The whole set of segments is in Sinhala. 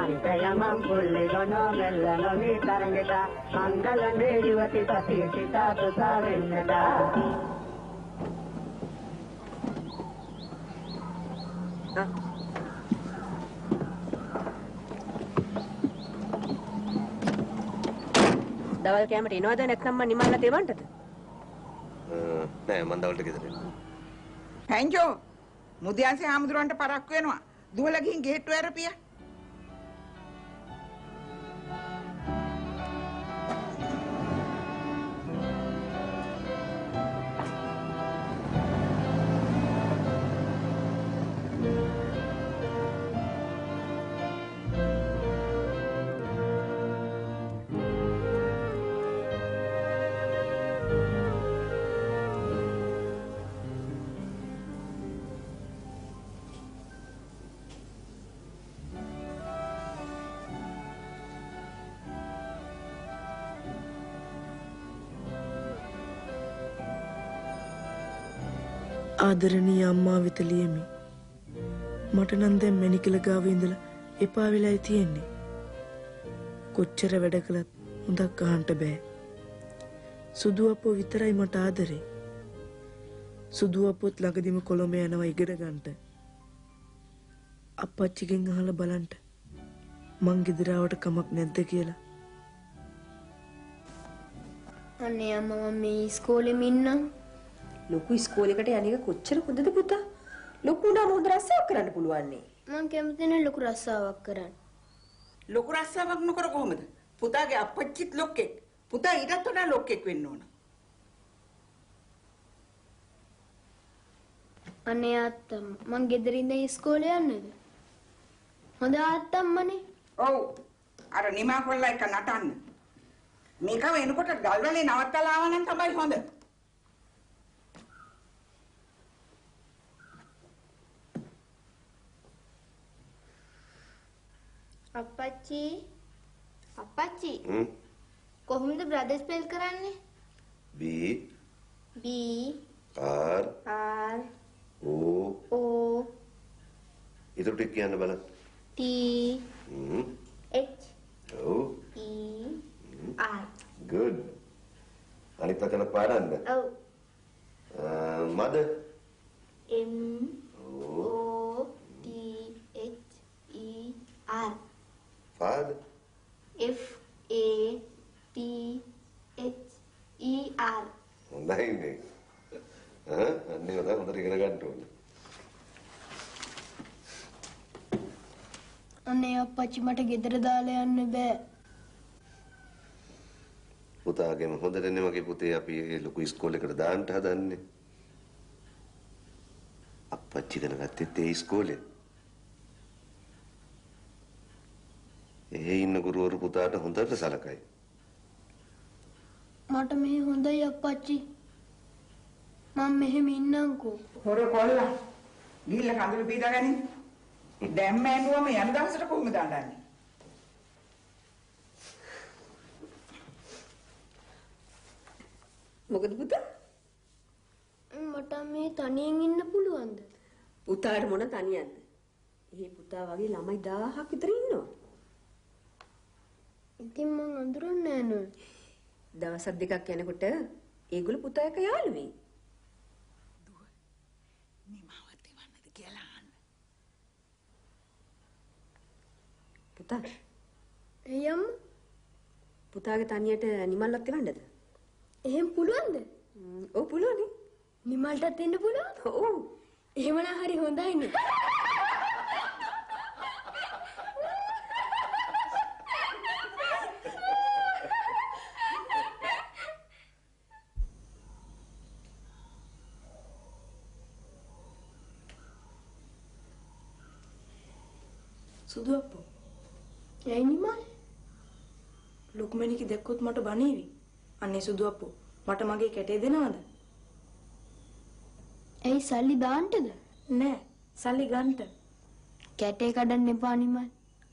Mantayamam Pulligono Mellanovi Tarangeta Mangalan Devati Pati Sita Tusavinata දවල් කැමරේ එනවද නැත්නම් මම නිමල්ලා දෙවන්නද? නෑ මම දවල්ට ගෙදර එන්න. හැන්ජෝ මුදියන්සේ ආමුදුරන්ට පරක්කු වෙනවා. දුවලා ගිහින් ගේට්ටුව ඇරපියා. ආදරණීය අම්මා වෙත ලියමි. මට නම් දැන් මැණිකල ගාවේ ඉඳලා එපා වෙලායි තියෙන්නේ. කොච්චර වැඩ කළත් හොඳක් අහන්න බෑ. සුදු අපෝ විතරයි මට ආදරේ. සුදු අපොත් ළඟදිම කොළඹ යනවා ඉගෙන ගන්නට. අප්පච්චිගෙන් අහලා බලන්න මං ගෙදර ආවට කමක් නැද්ද කියලා. අනේ අම්මා මම මේ ඉස්කෝලෙම ඉන්නම්. ලොකු ඉස්කෝලේකට යන එක කොච්චර හොඳද පුතා? ලොකු උනාම හොඳ රස්සාවක් කරන්න පුළුවන් නේ. මං කැමති නේ ලොකු රස්සාවක් කරන්න. ලොකු රස්සාවක් නොකර කොහොමද? පුතාගේ අපච්චිත් ලොක්කෙක්. පුතා ඊටත් වඩා ලොක්කෙක් වෙන්න ඕන. අනේ ආත්තම් මං ගෙදර ඉඳන් ඉස්කෝලේ යන්නද? හොඳ ආත්තම්මනේ. ඔව්. අර නිමා කොල්ලා එක නටන්න. මේක වෙනකොට ගල්වලේ නවත්තලා ආව නම් තමයි හොඳ. අප්පච්චි අප්පච්චි කොහොමද බ්‍රදර් ස්පෙල් කරන්නේ? B R O ඊට ටික කියන්න බලන්න. T H O E R good. අනිත් වචන පාඩම්ද? ඔව්. mother M O T H E R father F A T H E R හොඳයි නේ. අන්නේ උදා හොඳට ඉගෙන ගන්න ඕනේ. අනේ අප්පච්චි මට ගෙදර දාලා යන්න බෑ. පුතාගේම හොඳටනේ මගේ පුතේ අපි ඒ ලොකු ඉස්කෝලේකට දාන්න හදන්නේ. අප්පච්චි ඉගෙන ගත්තේ ඒ ඉස්කෝලේ. ඉන්න ගුරුවරු පුතාට හොඳට සලකයි. මට මෙහි හොඳයි අප්පච්චි. මම මෙහෙම ඉන්නම්කෝ. හොර කොල්ලා. ගිහිල්ලා කඳුළු පීදාගනින්. දැන් මෑනුවම යන දවසට කොහොමද අඬන්නේ? මොකද පුතා? මට මේ තනියෙන් ඉන්න පුළුවන්ද? පුතාට මොන තනියක්ද? මේ පුතා වගේ ළමයි 1000ක් විතර ඉන්නවා. ඉතින් මං අඳුරන්නේ නෑ නෝ. දවස් දෙකක් යනකොට ඒගොල්ලෝ පුතා එක්ක යාළු වෙයි. දුව නිමාවත් එවන්නද කියලා අහන්න. පුතා එයම් පුතාගේ තනියට නිමල්ලක් එවන්නද? එහෙම පුළුවන්ද? ඔව් පුළුවන්නේ. නිමල්ටත් එන්න පුළුවන්? ඔව්. එහෙමනම් හරි හොඳයිනේ. සුදු අප්පෝ. ඇයි නිමල්? ලොකුමැණික දැක්කොත් මට බනේවි. අනේ සුදු අප්පෝ මට මගේ කැටේ දෙනවද? ඇයි සල්ලි දාන්නද? නෑ සල්ලි ගන්නට. කැටේ කඩන්න එපා නිමල්.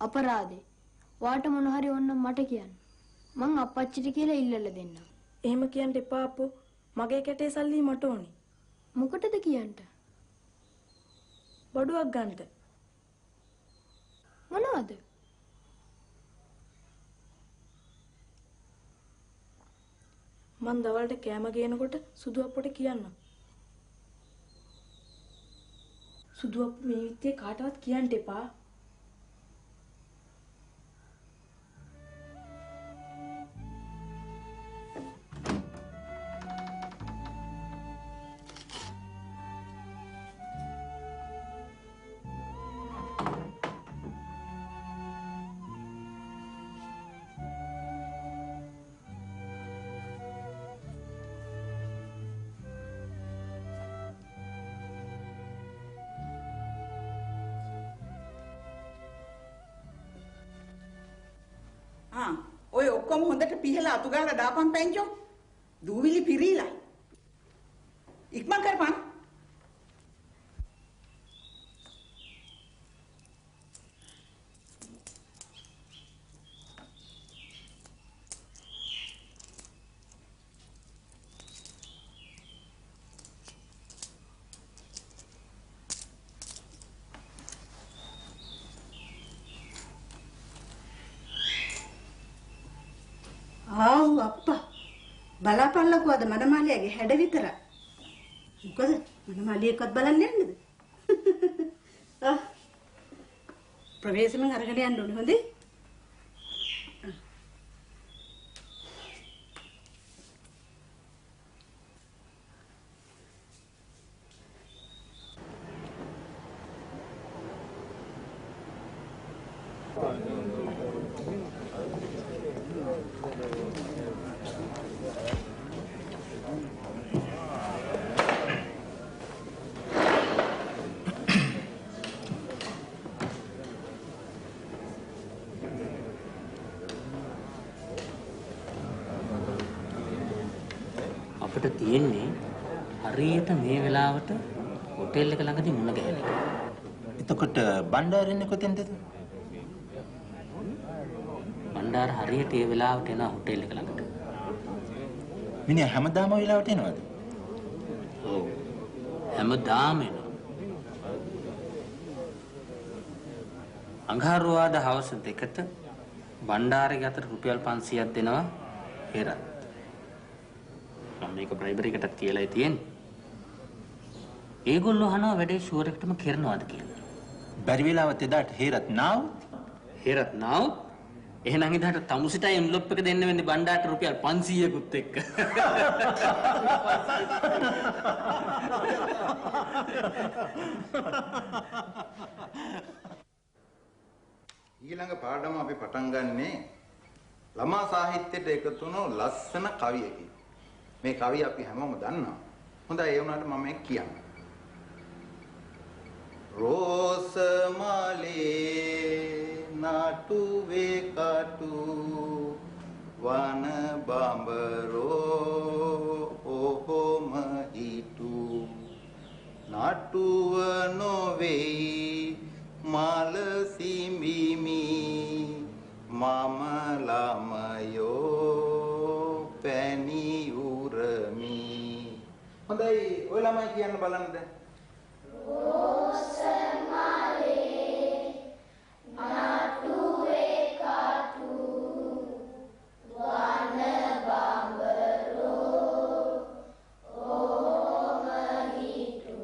අපරාදේ. වාට මොන හරි ඕනම් මට කියන්න. මං අප්පච්චිට කියලා ඉල්ලලා දෙන්නම්. එහෙම කියන්න එපා අප්පෝ. මගේ කැටේ සල්ලි මට ඕනි. මොකටද කියන්න? බඩුවක් ගන්නට. මොනවද? මං දවල්ට කෑම ගේනකොට සුදු අප්පට කියන්න. සුදු අප්පු මේ විත්තේ කාටවත් කියන්න එපා. ඔය ඔක්කොම හොඳට පිහලා අතු ගාලා දාපන් පැංචෝ. දූවිලි පිරීලා. ඉක්මන් කරපන්. ආව් අප්පා බලාපල්ලකෝ අද මනමාලියාගේ හැඩ විතර. මොකද මනමාලියකවත් බලන්න යන්නද? ප්‍රවේශමෙන් අරගෙන යන්න ඕනේ හොඳේ. අපිට තියෙන්නේ හරියට මේ වෙලාවට හොටෙල් එක ළඟදී මුණ ගැහෙන එක. එතකොට බණ්ඩාරින්නේ කොතෙන්ද? බණ්ඩාර හරියට ඒ වෙලාවට එන හොටෙල් එක ළඟට. මිනිහා හැමදාම ওই වෙලාවට එනවද? ඔව්. හැමදාම එනවා. අඟහරුවාදා හවස 2ට බණ්ඩාරගේ අතට රුපියල් 500ක් දෙනවා හෙරත්. මම මේක ප්‍රයිබරි එකටත් කියලායි තියෙන්නේ. ඒගොල්ලෝ අහනවා වැඩේ ෂුවර් එකටම කරනවද කියලා. බැරි වෙලාවත් එදාට හේරත් නාව් එහෙනම් ඉදහට තමුසිට එන්ලොප් එක දෙන්න වෙන්නේ බණ්ඩාරට රුපියල් 500කුත් එක්ක. ඊළඟ පාඩම අපි පටන් ගන්නේ ළමා සාහිත්‍යයට එකතු වුණු ලස්සන කවියකින්. මේ කවිය අපි හැමෝම දන්නවා. හොඳයි ඒ වුණාට මම මේක කියන්නම්. රෝස මාලේ නාටුවේ කටු වන බඹරෝ ඔහොම හිටු නාටුව නොවේ මල සිඹිමි මම ළමයෝ පැණි උරමි. හොඳයි ඔය ළමයි කියන්න බලන්න දැන්. රෝස මාලේ නාටුවේ කටු වන බඹරෝ ඔහොම හිටු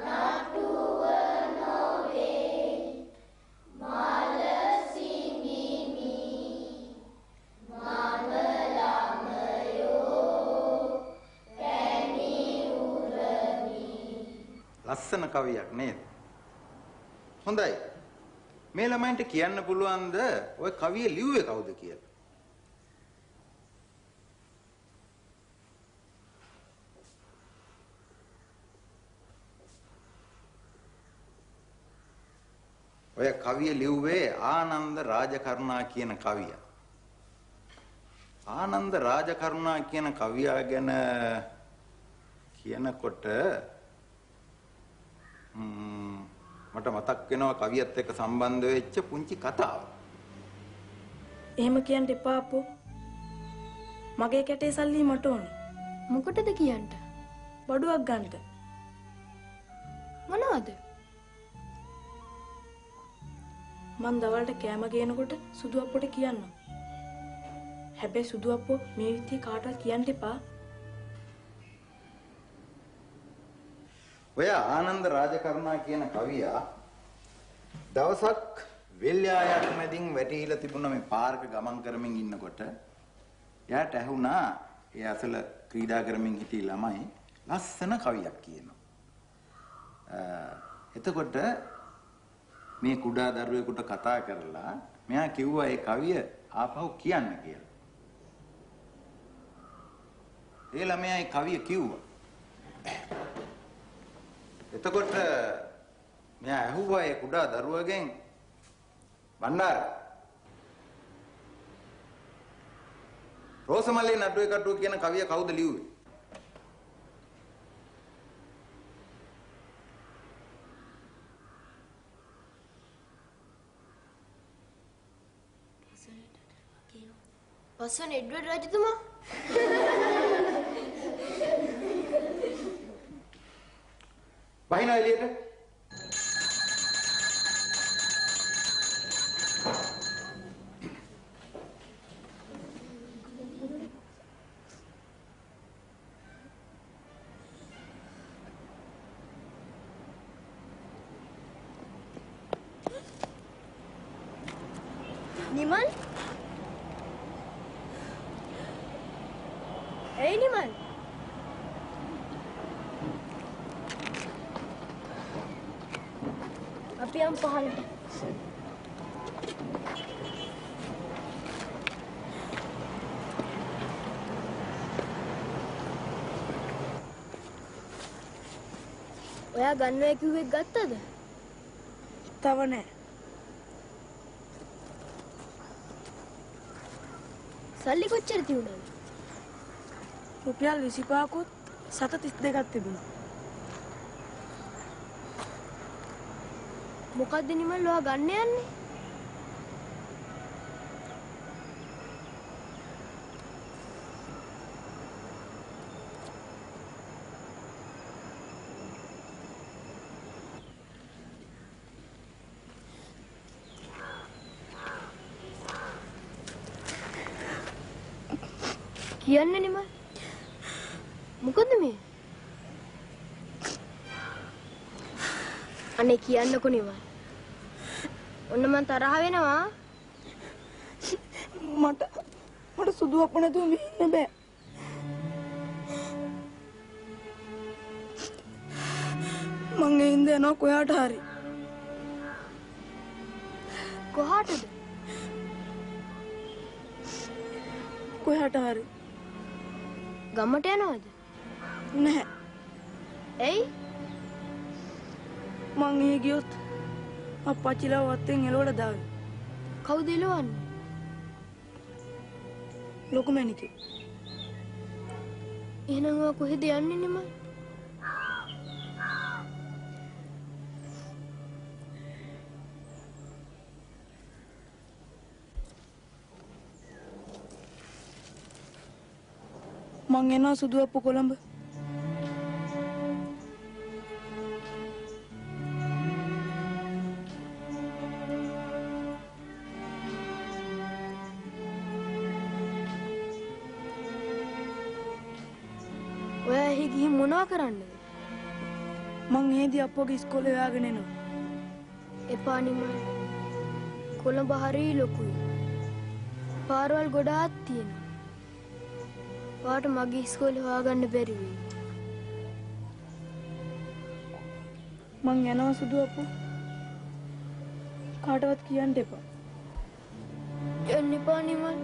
නාටුව නොවේ මල සිඹිමි මම ළමයෝ පැණි උරමි. ලස්සන කවියක් නේද? හොඳයි. මේ ළමයින්ට කියන්න පුළුවන්ද ඔය කවිය ලිව්වේ කවුද කියලා? ඔය කවිය ලිව්වේ ආනන්ද රාජකරුණා කියන කවියා. ආනන්ද රාජකරුණා කියන කවියා ගැන කියනකොට මට මතක් වෙනවා කවියත් එක්ක සම්බන්ධ වෙච්ච පුංචි කතාවක්. එහෙම කියන්න එපා අපෝ. මගේ කැටේ සල්ලි මට ඕනේ. මොකටද කියන්න? බඩුවක් ගන්නට. මොනවද? මං දවල්ට කෑම ගේනකොට සුදු අප්පට කියන්න. හැබැයි සුදු අප්පෝ මේ විදිහේ කාටවත් කියන්න එපා. ඔය ආනන්ද රාජකරුණා කියන කවියා දවසක් වෙල්යායක් මැදින් වැටිලා තිබුණ මේ පාරක ගමන් කරමින් ඉන්නකොට එයාට ඇහුණා ඒ අසල ක්‍රීඩා කරමින් හිටි ළමයි ලස්සන කවියක් කියනවා. එතකොට මේ කුඩා දරුවෙකුට කතා කරලා මෙයා කිව්වා ඒ කවිය ආපහු කියන්න කියලා. ඒ ළමයා ඒ කවිය කිව්වා. එතකොට මෙයා ඇහුවා ඒ කුඩා දරුවගෙන් බණ්ඩාර රෝසමල්ලේ නඩුවේ කටුව කියන කවිය කවුද ලිව්වේ? පස්සෙන් එඩ්වඩ් රජතුමා වහිනා එළියට. නිමල් ඒ නිමල් අපි යම් පහලට ඔයා ගන්නවා කිව්වෙත් ගත්තද? තව නෑ. සල්ලි කොච්චර තියුණාද? රුපියල් 25කුත් සත 32ක් තිබුණා. මොකද්ද නිමල් ඔයා ගන්න යන්නේ? කියන්න නිමල්. මොකද මේ? අනේ කියන්නකෝ නිමල්. ඔන්න මං තරහ වෙනවා. මට සුදු අප්ප නැතුව මෙහෙ ඉන්න බෑ. මං එයින්ද යනවා කොහාට හරි. කොහාටද? කොහාට හරි. ගමට යනවද? නැහැ. එයි මං එහෙ ගියොත් අප්පච්චිලා වත්තෙන් එලවලා දාවි. කවුද එලවන්නේ? ලොකු මැනිකේ. එහෙනම් ඔයා කොහෙද යන්නේ නිමල්? මං එනවා සුදු අප්පු කොළඹ. ඔයා එහි ගිහින් මොනවා කරන්නද? මං එහෙදි අප්පෝගේ ඉස්කෝලේ හොයාගෙන එනවා. එපා නිමල්. කොළඹ හරි ලොකුයි. පාරවල් ගොඩාක් තියෙනවා. ඔයාට මගේ ඉස්කෝලේ හොයාගන්න බැරි වෙයි. මං යනවා සුදු අප්පු. කාටවත් කියන්න එපා. යන්න එපා නිමල්.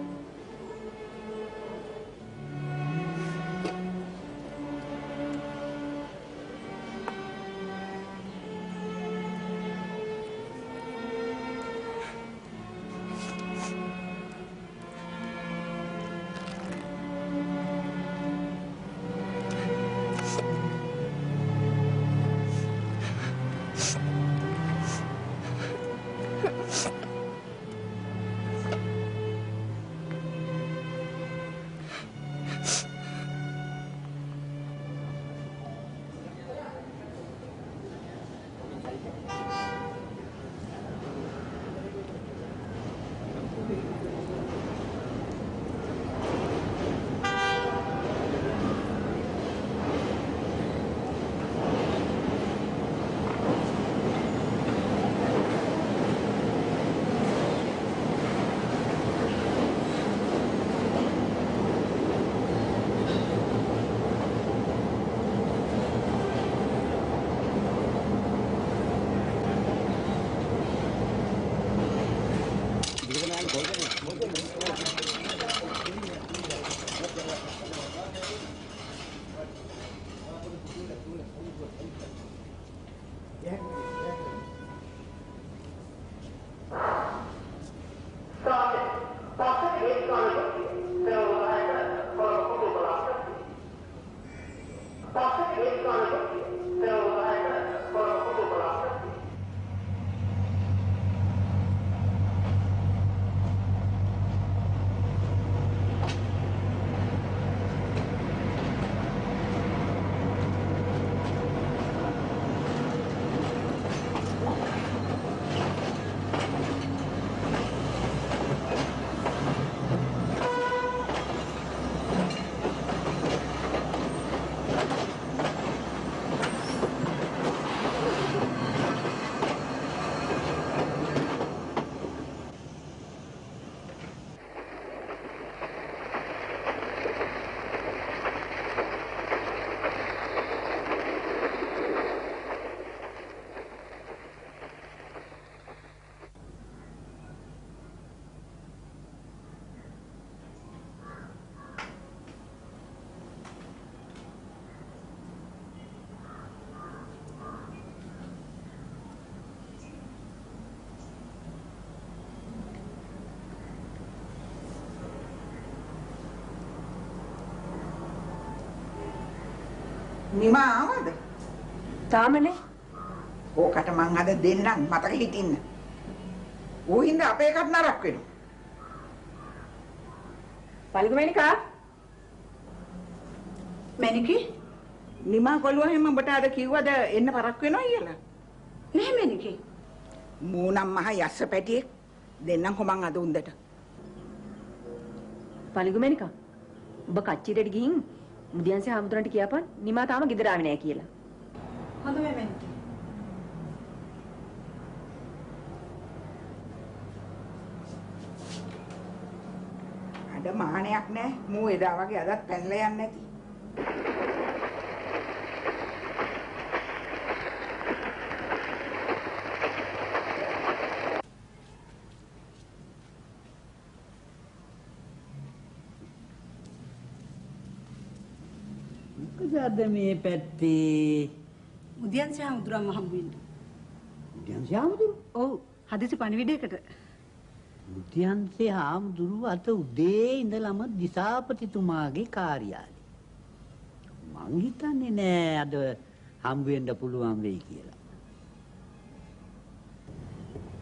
නිමා ආවද? තාමනේ. ඕකට මං අද දෙන්නම් මතක හිටින්න. ඌ හින්දා අපේ එකත් නරක් වෙනවා. පල්ගමෙනිකා මැනිකි නිමා කොළුවා හැම ඔබට අද කිව්වද එන්න පරක් වෙනවා කියලා? නෑ මැනිකි. මූනම් මහ යස්ස පැටියෙක් දෙන්නම් කොමන් අද උන්දට. පල්ගමෙනිකා ඔබ කච්චිරට ගිහින් මුදියන්සේ හාමුදුරන්ට කියපන් නිමා තාම ගෙදර ආවේ නැහැ කියලා. හොඳයි මැනිකි. අද මානයක් නෑ. මූ එදා වගේ අදත් පැනලා යන්නේ නැති. මොකද මේ පැත්තේ උදයන්සේ හාමුදුරුවන්ව හම්බ වෙන්න. උද්‍යන්සේ හාමුදුරු? ඔව් හදිසි පණිවිඩයකට. උද්‍යන්සේ හාමුදුරු අත උදේ ඉඳලම දිසාපතිතුමාගේ කාර්යාලේ. මං හිතන්නේ නෑ අද හම්බ වෙන්න පුළුවන් වෙයි කියලා.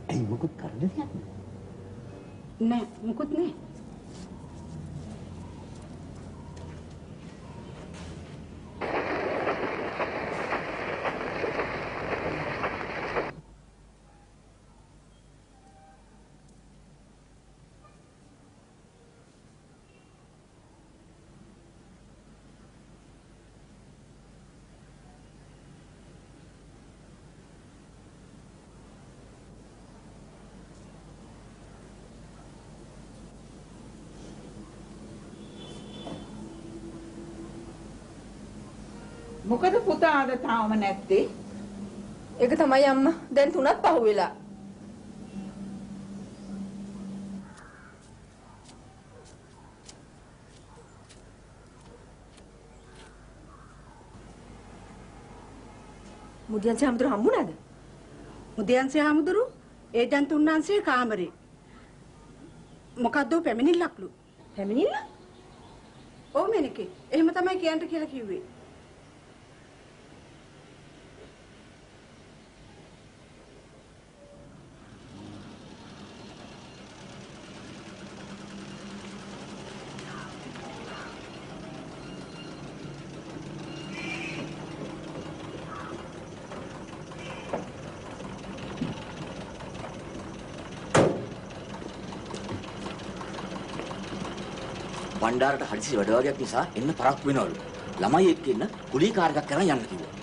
ඇයි මොකද කරන්නද යන්නේ? නෑ මොකුත් නෑ. මොකද පුතා අද තාම නැත්තේ? ඒක තමයි අම්මා. දැන් 3ක් පහුවෙලා. මුදියන්සේ හාමුදුරු හම්බුණාද? උදයන්සේ හාමුදුරු ඒ දැන් තුන්නාන්සේ කාමරේ. මොකද්ද පැමිණිල්ලක්ලු. පැමිණිල්ල? ඔව් මැනිකි. එහෙම තමයි කියන්න කියලා කිව්වේ. බණ්ඩාරට හදිසි වැඩ වගේක් නිසා එන්න පරක්කු වෙනවලු. ළමයි එක්ක එන්න කුලී කාර් එකක් කරන් යන්න කිව්වා.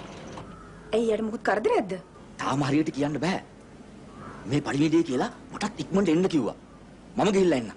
ඇයි යට මොකුත් කරදරයක්ද? තාම හරියට කියන්න බෑ. මේ පරිවේදයේ කියලා මටත් ඉක්මනට එන්න කිව්වා. මම ගිහිල්ලා එන්න.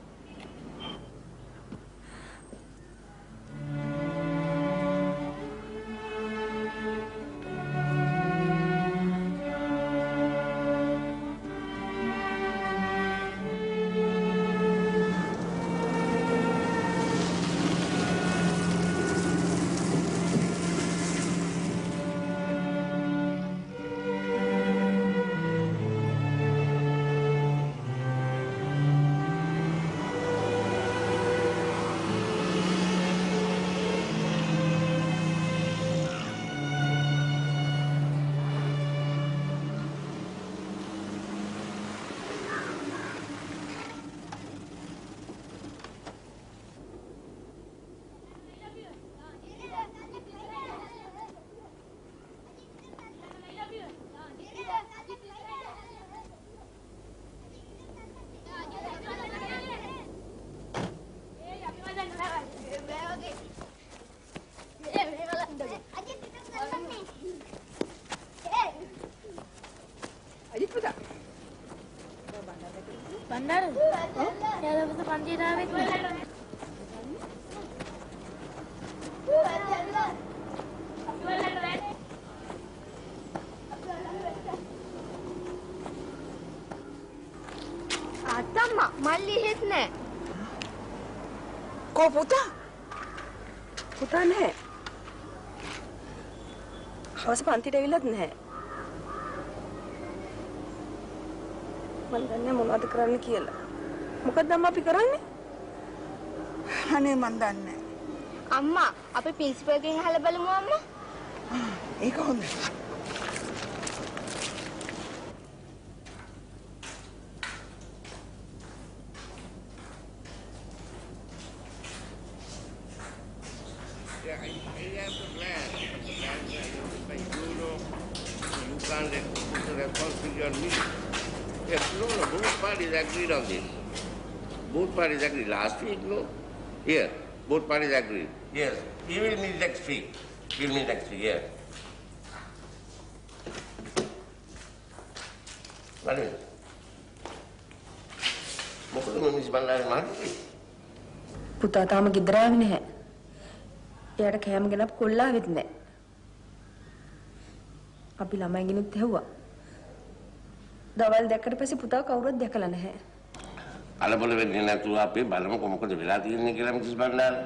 අත්තම්මා මල්ලි හෙත් නෑ. කෝ පුතා? පුතා නැහැ. හවස පන්තිට ඇවිල්ලත් නැහැ. මම දන්නේ මොනවද කරන්න කියලා. මොකක්ද අම්මා අපි කරන්නේ? අනේ මන් දන්නේ. අම්මා අපි ප්‍රින්සිපල්ගෙන් අහලා බලමු අම්මා. ඒක හොඳයි. Yeah, I have the plan. The plan is by euro. You can't put the responsibility on me. Yes, no, both parties agreed on this. Both parties agreed last week, no? Here, both parties agreed. Yes, we will meet next week. We'll meet next week, yeah. What is it? මොකද මිනිස් බණ්ඩාරේ මාර්ගයේ පුතා තාම ගෙදර ආවේ නැහැ. එයාට කෑම ගෙනත් කොල්ලාවෙත් නැහැ. අපි ළමයිගෙනුත් ඇහුවා. දවල් දැක්කට පස්සේ පුතා කවුරුත් දැකලා නැහැ. කලබල වෙන්නේ නැතුව අපි බලමුකෝ මොකද වෙලා තියෙන්නේ කියලා මිනිස් බණ්ඩාරේ.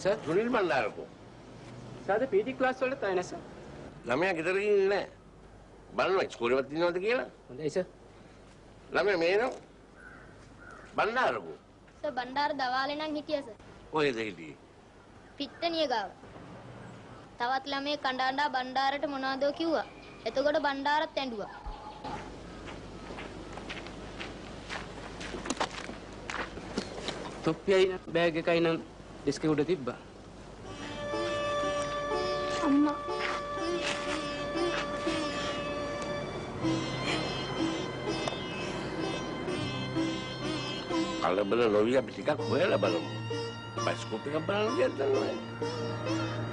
सर सुनील भंडार को सर पीटी क्लास වලට තයි නෑ සර්. ළමයා ගෙදර ඉන්නේ නැහැ. බලන්න ඉස්කෝලේවත් ඉන්නවද කියලා. හොඳයි සර්. ළමයා මේනෝ බණ්ඩාරකෝ. සර් බණ්ඩාර දවාලේ නම් හිටියා සර්. කොහෙද හිටියේ? පිට්ටනිය ගාව. තවත් ළමේ කණ්ඩායම් බණ්ඩාරට මොනවදෝ කිව්වා. එතකොට බණ්ඩාරත් ඇඬුවා. තොප්පියයි බෑග් එකයි නම් ඩෙස්ක් එක උඩ තිබ්බා. අම්මා කලබල නොවි අපි ටිකක් හොයලා බලමු. බයිස්කෝප් එක බලන්න ගියත් නෑ.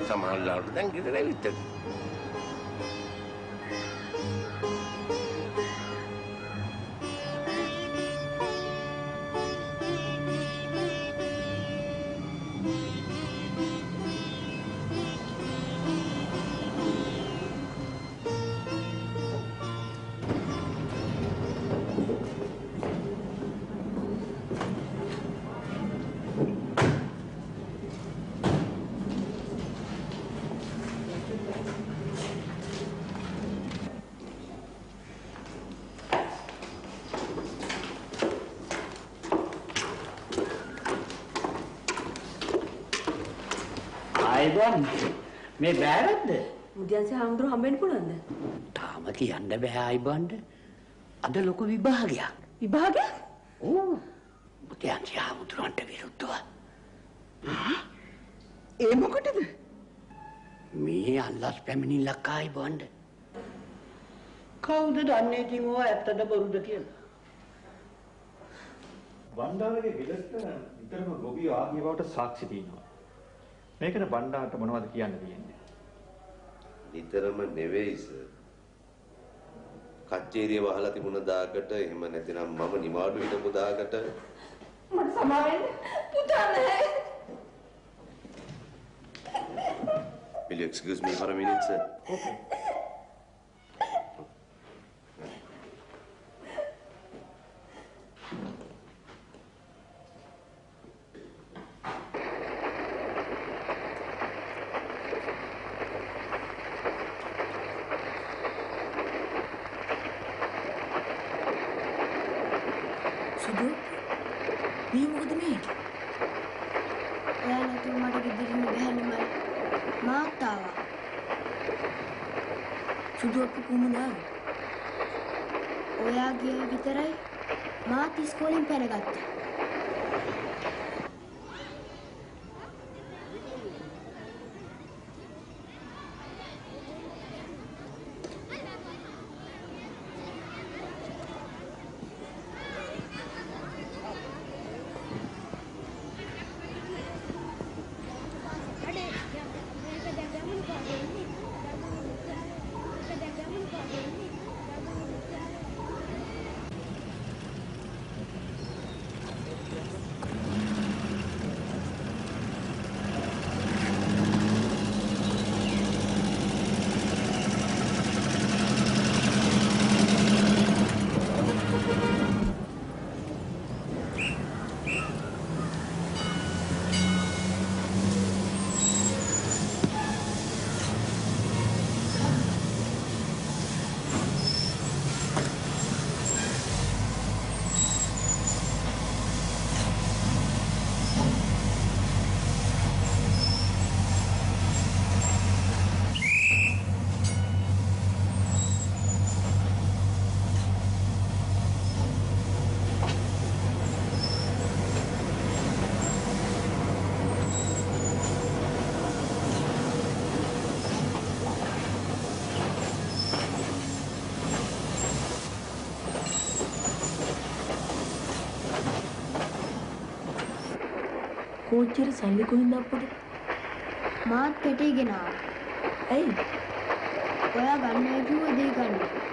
සමහරවිට දැන් ගෙදර ඇවිත් ඇති. ආයිබන් මේ බෑරද්ද? මුදියන්සේ හාමුදුරුවෝ හම්බෙන්න පුළුවන්ද? තාම කියන්න බෑ ආයිබන්ට. අද ලොකු විභාගයක්. විභාගයක්? ඔව්. මුදියන්සේ හාමුදුරුවන්ට විරුද්ධව. ඒ මොකටද? මේ අල්ලස් පැමිණිල්ලක් ආයිබන්ට. කවුද දන්නේ ඉතින් ඔය ඇත්තද බොරුද කියලා? බණ්ඩාරගේ ගෙදරට විතරම ගොවියෝ ආගිය බවට සාක්ෂි තියෙනවා. මේකට බණ්ඩාරට මොනවද කියන්න තියෙන්නේ? නිතරම නෙවෙයි සර්. කච්චේරිය වහලා තිබුණ දාකට එහෙම නැතිනම් මම නිමාඩු හිටපු දාකට මට සමාවෙන්න පුතා නැහැ. Will you excuse me for a minute, sir? Okay. සුදු මේ මොකද මේ? ඔයා නැතුව මට ගෙදර ඉන්න බැහැ නේ මාත් ආවා. සුදු අප්පු කොහමද ආවේ? ඔයා ගියේ විතරයි මාත් ඉස්කෝලෙන් පැනගත්තා. කෝච්චියට සල්ලි කොහෙන්ද අප්පුට? මාත් කෙටිගෙන ආවා. ඇයි? ඔයා ගන්නයි කිව්ව දේ ගන්න.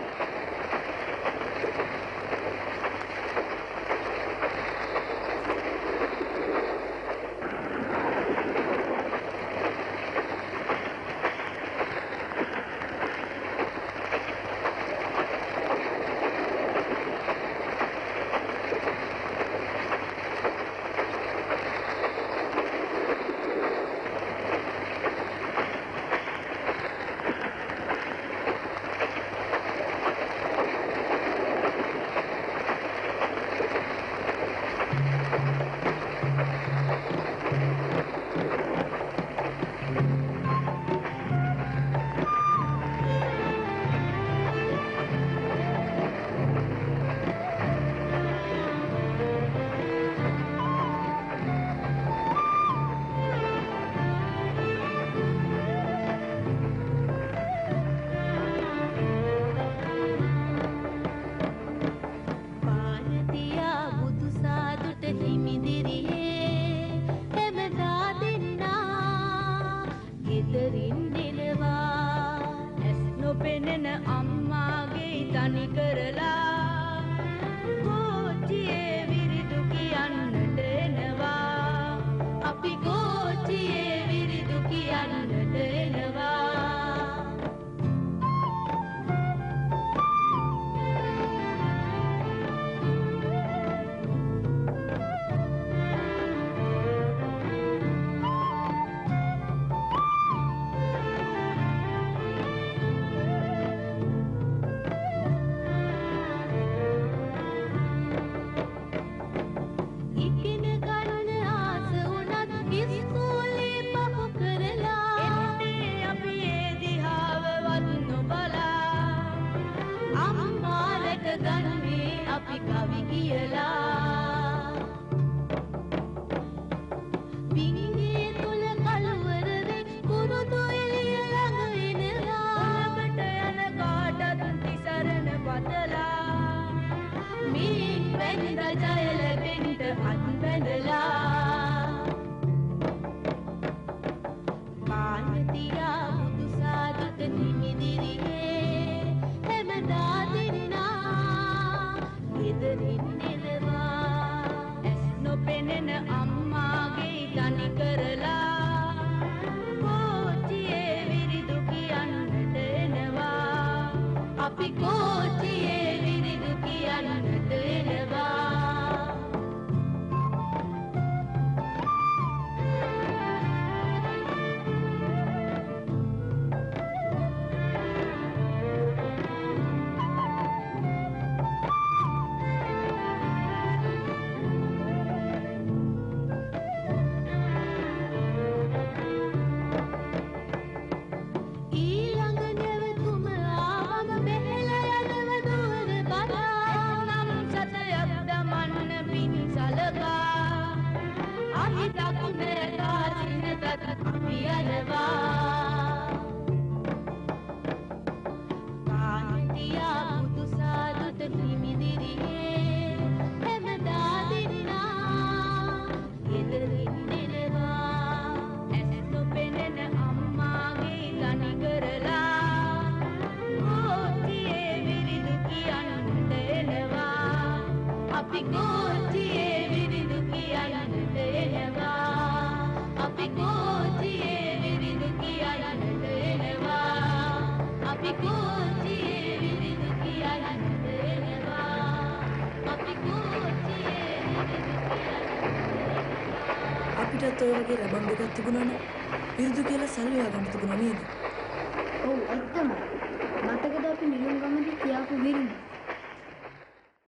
අපිටත් ඔය වගේ රබන් දෙකක් තිබුණානේ. විරුදු කියලා සල්ලි හොයාගන්න තිබුණා නේද? ඔව් ඇත්තම. මතකද අපි නිලුම් ගමදී කියාපු විරුදු?